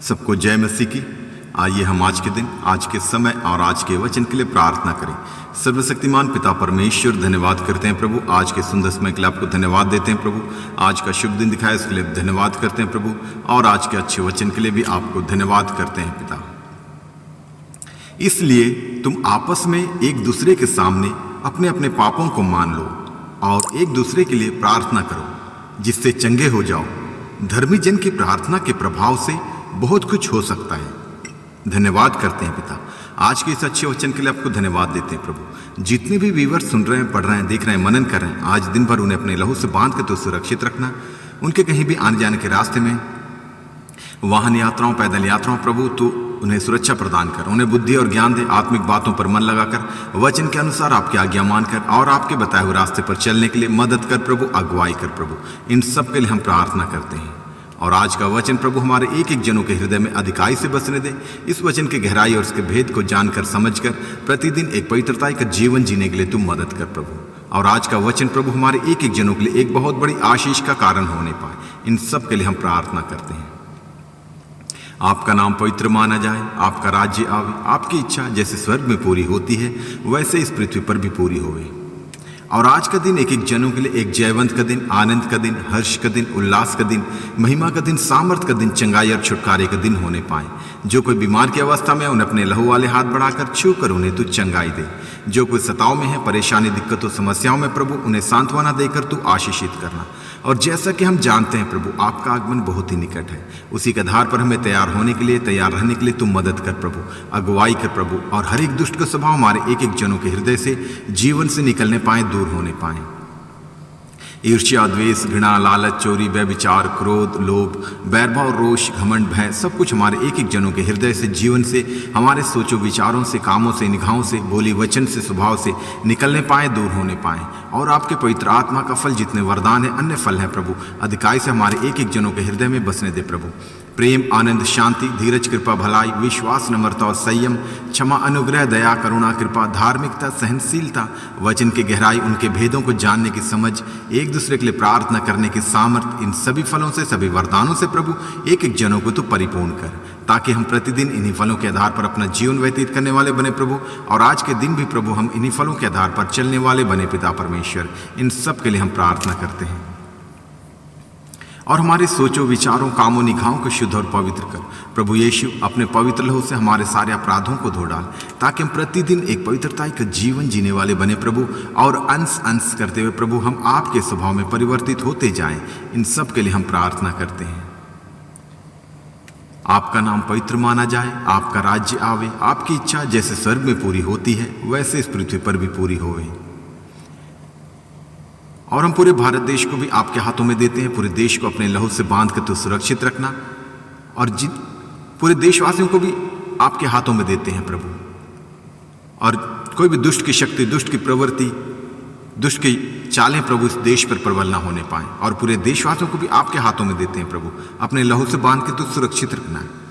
सबको जय मसीह की। आइए हम आज के दिन, आज के समय और आज के वचन के लिए प्रार्थना करें। सर्वशक्तिमान पिता परमेश्वर, धन्यवाद करते हैं प्रभु, आज के सुंदर समय के लिए आपको धन्यवाद देते हैं प्रभु। आज का शुभ दिन दिखाया इसके लिए धन्यवाद करते हैं प्रभु, और आज के अच्छे वचन के लिए भी आपको धन्यवाद करते हैं पिता। इसलिए तुम आपस में एक दूसरे के सामने अपने अपने पापों को मान लो और एक दूसरे के लिए प्रार्थना करो, जिससे चंगे हो जाओ। धर्मी जन की प्रार्थना के प्रभाव से बहुत कुछ हो सकता है। धन्यवाद करते हैं पिता, आज के इस अच्छे वचन के लिए आपको धन्यवाद देते हैं प्रभु। जितने भी व्यूअर सुन रहे हैं, पढ़ रहे हैं, देख रहे हैं, मनन कर रहे हैं, आज दिन भर उन्हें अपने लहू से बांध के तो सुरक्षित रखना। उनके कहीं भी आने जाने के रास्ते में, वाहन यात्राओं, पैदल यात्राओं, प्रभु तो उन्हें सुरक्षा प्रदान कर, उन्हें बुद्धि और ज्ञान दे। आत्मिक बातों पर मन लगाकर, वचन के अनुसार आपकी आज्ञा मानकर और आपके बताए हुए रास्ते पर चलने के लिए मदद कर प्रभु, अगुवाई कर प्रभु। इन सब के लिए हम प्रार्थना करते हैं। और आज का वचन प्रभु हमारे एक एक जनों के हृदय में अधिकाई से बसने दे। इस वचन के गहराई और उसके भेद को जानकर, समझकर प्रतिदिन एक पवित्रता का जीवन जीने के लिए तुम मदद कर प्रभु। और आज का वचन प्रभु हमारे एक एक जनों के लिए एक बहुत बड़ी आशीष का कारण होने पाए। इन सब के लिए हम प्रार्थना करते हैं। आपका नाम पवित्र माना जाए, आपका राज्य आवे, आपकी इच्छा जैसे स्वर्ग में पूरी होती है वैसे इस पृथ्वी पर भी पूरी होवे। और आज का दिन एक एक जनों के लिए एक जयवंत का दिन, आनंद का दिन, हर्ष का दिन, उल्लास का दिन, महिमा का दिन, सामर्थ का दिन, चंगाई और छुटकारे का दिन होने पाए। जो कोई बीमार की अवस्था में, उन्हें अपने लहू वाले हाथ बढ़ाकर छू कर उन्हें तू चंगाई दे। जो कोई सताव में है, परेशानी, दिक्कतों, समस्याओं में प्रभु, उन्हें सांत्वना देकर तू आशीषित करना। और जैसा कि हम जानते हैं प्रभु, आपका आगमन बहुत ही निकट है। उसी के आधार पर हमें तैयार होने के लिए, तैयार रहने के लिए तुम मदद कर प्रभु, अगुवाई कर प्रभु। और हर एक दुष्ट का स्वभाव हमारे एक एक जनों के हृदय से, जीवन से निकलने पाए, दूर होने पाए। ईर्ष्या, द्वेष, घृणा, लालच, चोरी, व्यभिचार, क्रोध, लोभ, बैरभाव, रोष, घमंड, भय, सब कुछ हमारे एक एक जनों के हृदय से, जीवन से, हमारे सोचों, विचारों से, कामों से, निगाहों से, बोली वचन से, स्वभाव से निकलने पाए, दूर होने पाए। और आपके पवित्र आत्मा का फल, जितने वरदान है, अन्य फल हैं प्रभु, अधिकाई से हमारे एक एक जनों के हृदय में बसने दे प्रभु। प्रेम, आनंद, शांति, धीरज, कृपा, भलाई, विश्वास, नम्रता और संयम, क्षमा, अनुग्रह, दया, करुणा, कृपा, धार्मिकता, सहनशीलता, वचन की गहराई, उनके भेदों को जानने की समझ, एक दूसरे के लिए प्रार्थना करने की सामर्थ, इन सभी फलों से, सभी वरदानों से प्रभु एक एक जनों को तू परिपूर्ण कर, ताकि हम प्रतिदिन इन्हीं फलों के आधार पर अपना जीवन व्यतीत करने वाले बने प्रभु। और आज के दिन भी प्रभु हम इन्हीं फलों के आधार पर चलने वाले बने पिता परमेश्वर। इन सब के लिए हम प्रार्थना करते हैं। और हमारे सोचों, विचारों, कामों, निगाहों को शुद्ध और पवित्र कर प्रभु यीशु। अपने पवित्र लहू से हमारे सारे अपराधों को धो डाल, ताकि हम प्रतिदिन एक पवित्रता का जीवन जीने वाले बने प्रभु। और अंश अंश करते हुए प्रभु हम आपके स्वभाव में परिवर्तित होते जाएं। इन सब के लिए हम प्रार्थना करते हैं। आपका नाम पवित्र माना जाए, आपका राज्य आवे, आपकी इच्छा जैसे स्वर्ग में पूरी होती है वैसे इस पृथ्वी पर भी पूरी होवे। और हम पूरे भारत देश को भी आपके हाथों में देते हैं। पूरे देश को अपने लहू से बांध कर तो सुरक्षित रखना, और पूरे देशवासियों को भी आपके हाथों में देते हैं प्रभु। और कोई भी दुष्ट की शक्ति, दुष्ट की प्रवृत्ति, दुष्ट की चालें प्रभु इस देश पर प्रबल ना होने पाए। और पूरे देशवासियों को भी आपके हाथों में देते हैं प्रभु, अपने लहू से बांध के तो सुरक्षित रखना है।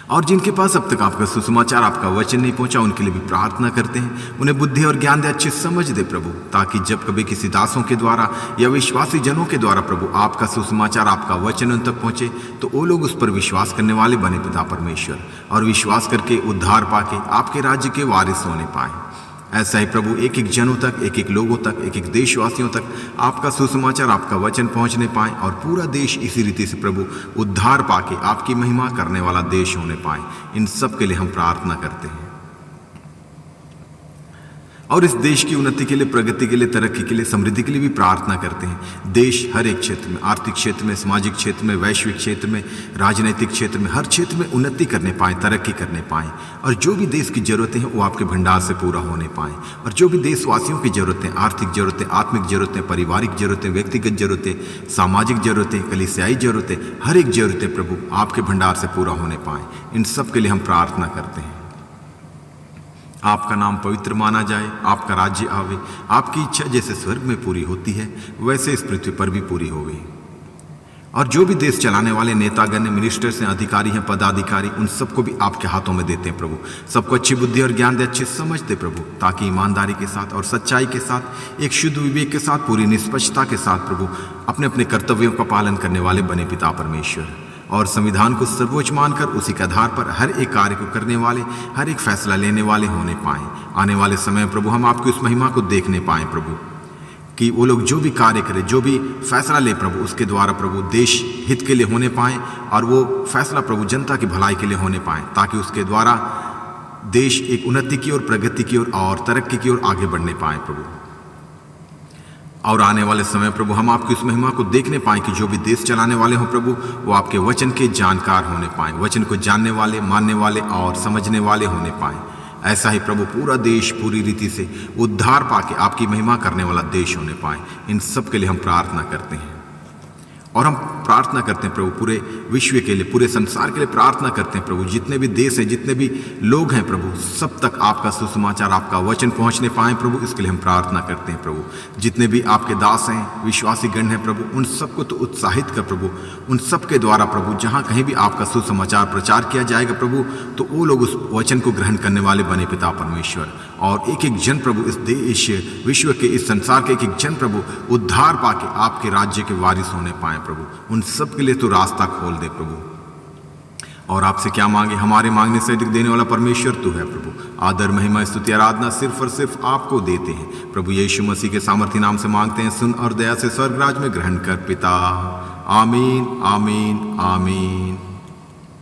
और जिनके पास अब तक आपका सुसमाचार, आपका वचन नहीं पहुंचा, उनके लिए भी प्रार्थना करते हैं। उन्हें बुद्धि और ज्ञान दे, अच्छी समझ दे प्रभु, ताकि जब कभी किसी दासों के द्वारा या विश्वासी जनों के द्वारा प्रभु आपका सुसमाचार, आपका वचन उन तक पहुंचे, तो वो लोग उस पर विश्वास करने वाले बने पिता परमेश्वर, और विश्वास करके उद्धार पाके आपके राज्य के वारिस होने पाए। ऐसा ही प्रभु एक एक जनों तक, एक एक लोगों तक, एक एक देशवासियों तक आपका सुसमाचार, आपका वचन पहुंचने पाए, और पूरा देश इसी रीति से प्रभु उद्धार पाके आपकी महिमा करने वाला देश होने पाए। इन सब के लिए हम प्रार्थना करते हैं। और इस देश की उन्नति के लिए, प्रगति के लिए, तरक्की के लिए, समृद्धि के लिए भी प्रार्थना करते हैं। देश हर एक क्षेत्र में, आर्थिक क्षेत्र में, सामाजिक क्षेत्र में, वैश्विक क्षेत्र में, राजनीतिक क्षेत्र में, हर क्षेत्र में उन्नति करने पाए, तरक्की करने पाए। और जो भी देश की जरूरतें हैं वो आपके भंडार से पूरा होने पाए। और जो भी देशवासियों की जरूरतें, आर्थिक जरूरतें, आत्मिक जरूरतें, पारिवारिक जरूरतें, व्यक्तिगत जरूरतें, सामाजिक जरूरतें, कलीसियाई जरूरतें, हर एक जरूरतें प्रभु आपके भंडार से पूरा होने पाए। इन सब के लिए हम प्रार्थना करते हैं। आपका नाम पवित्र माना जाए, आपका राज्य आवे, आपकी इच्छा जैसे स्वर्ग में पूरी होती है वैसे इस पृथ्वी पर भी पूरी होवे। और जो भी देश चलाने वाले नेतागण, मिनिस्टर्स हैं, अधिकारी हैं, पदाधिकारी, उन सबको भी आपके हाथों में देते हैं प्रभु। सबको अच्छी बुद्धि और ज्ञान दे, अच्छी समझ दे प्रभु, ताकि ईमानदारी के साथ और सच्चाई के साथ, एक शुद्ध विवेक के साथ, पूरी निष्पक्षता के साथ प्रभु अपने अपने कर्तव्यों का पालन करने वाले बने पिता परमेश्वर। और संविधान को सर्वोच्च मानकर उसी के आधार पर हर एक कार्य को करने वाले, हर एक फैसला लेने वाले होने पाएं। आने वाले समय में प्रभु हम आपकी उस महिमा को देखने पाएं प्रभु, कि वो लोग जो भी कार्य करें, जो भी फैसला ले प्रभु, उसके द्वारा प्रभु देश हित के लिए होने पाएं, और वो फैसला प्रभु जनता की भलाई के लिए होने पाएं, ताकि उसके द्वारा देश एक उन्नति की ओर, प्रगति की ओर और तरक्की की ओर आगे बढ़ने पाएं प्रभु। और आने वाले समय प्रभु हम आपकी उस महिमा को देखने पाएं कि जो भी देश चलाने वाले हों प्रभु, वो आपके वचन के जानकार होने पाएं, वचन को जानने वाले, मानने वाले और समझने वाले होने पाएं। ऐसा ही प्रभु पूरा देश पूरी रीति से उद्धार पाके आपकी महिमा करने वाला देश होने पाए। इन सब के लिए हम प्रार्थना करते हैं, और हम प्रार्थना करते हैं प्रभु पूरे विश्व के लिए, पूरे संसार के लिए प्रार्थना करते हैं प्रभु। जितने भी देश हैं, जितने भी लोग हैं प्रभु, सब तक आपका सुसमाचार, आपका वचन पहुंचने पाए प्रभु, इसके लिए हम प्रार्थना करते हैं प्रभु। जितने भी आपके दास हैं, विश्वासी गण हैं प्रभु, उन सबको तो उत्साहित कर प्रभु। उन सब के द्वारा प्रभु जहाँ कहीं भी आपका सुसमाचार प्रचार किया जाएगा प्रभु, तो वो लोग उस वचन को ग्रहण करने वाले बने पिता परमेश्वर। और एक एक जन प्रभु, इस देश, विश्व के, इस संसार के एक एक जन प्रभु उद्धार पाके आपके राज्य के वारिस होने पाए प्रभु। उन सब के लिए तो रास्ता खोल दे प्रभु। और आपसे क्या मांगे, हमारे मांगने से अधिक देने वाला परमेश्वर तू है प्रभु। आदर, महिमा, स्तुति, आराधना सिर्फ और सिर्फ आपको देते हैं प्रभु। यीशु मसीह के सामर्थी नाम से मांगते हैं, सुन और दया से स्वर्ग राज में ग्रहण कर पिता। आमीन, आमीन, आमीन।